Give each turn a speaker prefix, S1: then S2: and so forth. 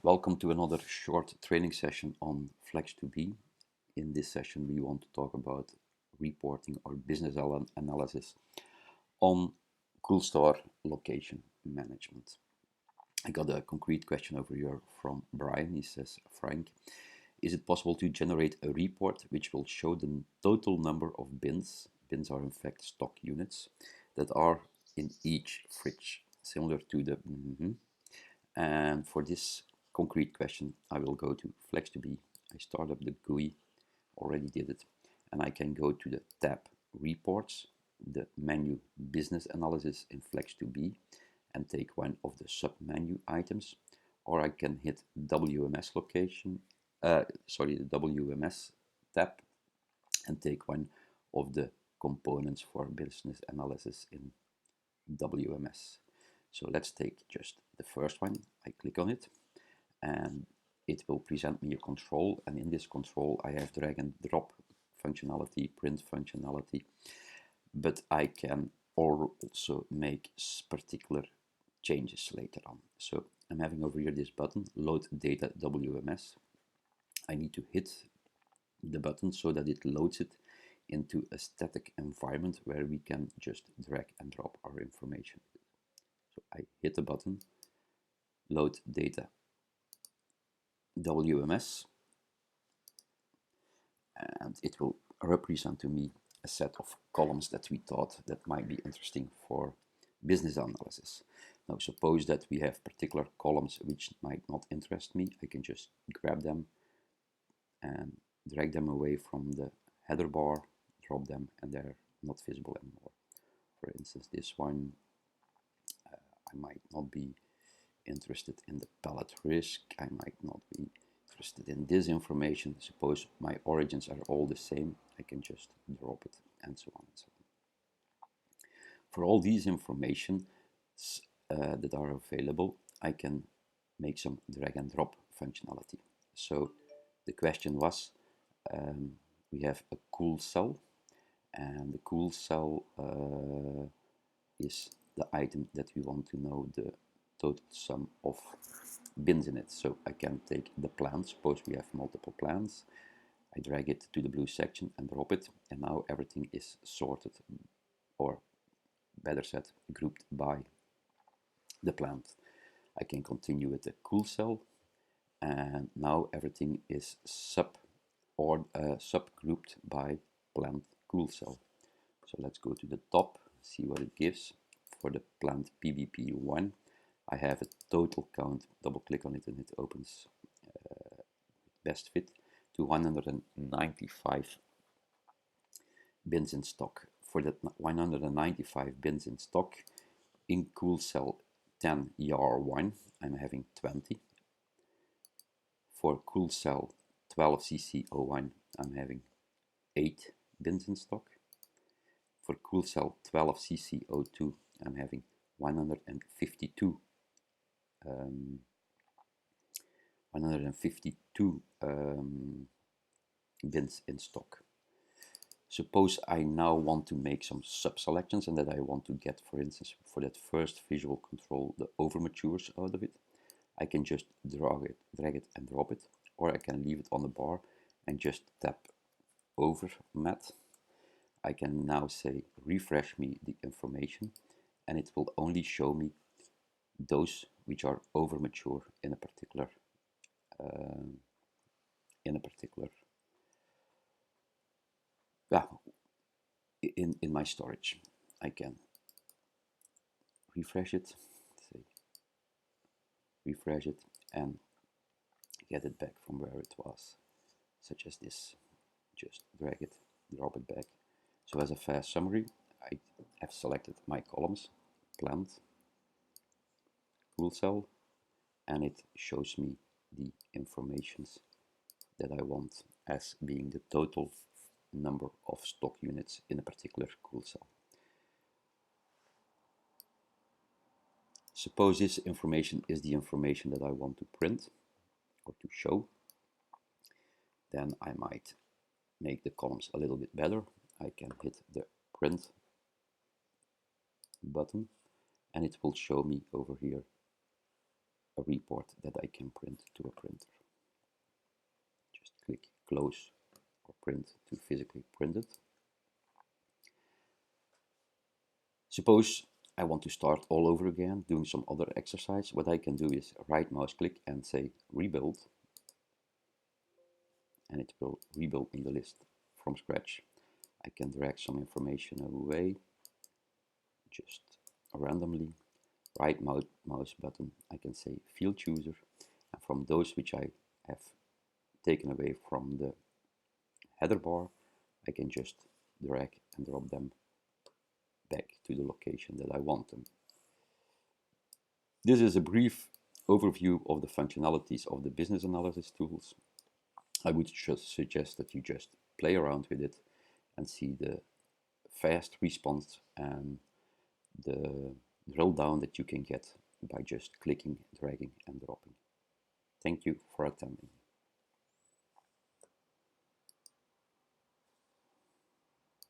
S1: Welcome to another short training session on Flex2B. In this session, we want to talk about reporting or business analysis on cool store location management. I got a concrete question over here from Brian. He says, Frank, is it possible to generate a report which will show the total number of bins? Bins are in fact stock units that are in each fridge, similar to the And for this concrete question, I will go to Flex2B. I start up the GUI, already did it, and I can go to the tab Reports, the menu Business Analysis in Flex2B, and take one of the sub-menu items, or I can hit WMS location, the WMS tab, and take one of the components for business analysis in WMS. So let's take just the first one. I click on it and it will present me a control, and in this control I have drag and drop functionality, print functionality, but I can also make particular changes later on. So I'm having over here this button, load data WMS. I need to hit the button so that it loads it into a static environment where we can just drag and drop our information. So I hit the button, load data WMS, and it will represent to me a set of columns that we thought that might be interesting for business analysis. Now suppose that we have particular columns which might not interest me. I can just grab them and drag them away from the header bar, drop them, and they're not visible anymore. For instance, this one, I might not be interested in the pallet risk, I might not be interested in this information. Suppose my origins are all the same, I can just drop it, and so on and so on. For all these information that are available, I can make some drag and drop functionality. So the question was, we have a cool cell, and the cool cell is the item that we want to know the total sum of bins in it. So I can take the plan, suppose we have multiple plans, I drag it to the blue section and drop it, and now everything is sorted, or better said, grouped by the plant. I can continue with the cool cell, and now everything is subgrouped by plant cool cell. So let's go to the top, see what it gives. For the plant PBP1, I have a total count, double click on it and it opens best fit to 195 bins in stock. For that 195 bins in stock, in cool cell 10 YAR1, I'm having 20. For cool cell 12 CC01, I'm having 8 bins in stock. For cool cell 12 CC02, I'm having 152 bins in stock. Suppose I now want to make some sub-selections and that I want to get, for instance, for that first visual control, the overmatures out of it. I can just drag it and drop it, or I can leave it on the bar and just tap over mat. I can now say refresh me the information, and it will only show me those which are over mature in a particular in my storage. I can refresh it, say refresh it, and get it back from where it was, such as this. Just drag it, drop it back. So as a fast summary, I have selected my columns, plant, cool cell, and it shows me the informations that I want as being the total number of stock units in a particular cool cell. Suppose this information is the information that I want to print or to show, then I might make the columns a little bit better. I can hit the print button and it will show me over here a report that I can print to a printer. Just click close or print to physically print it. Suppose I want to start all over again, doing some other exercise. What I can do is right mouse click and say rebuild, and it will rebuild me the list from scratch. I can drag some information away, just randomly. Right mouse button, I can say field chooser, and from those which I have taken away from the header bar, I can just drag and drop them back to the location that I want them. This is a brief overview of the functionalities of the business analysis tools. I would just suggest that you just play around with it and see the fast response and the drill down that you can get by just clicking, dragging and dropping. Thank you for attending.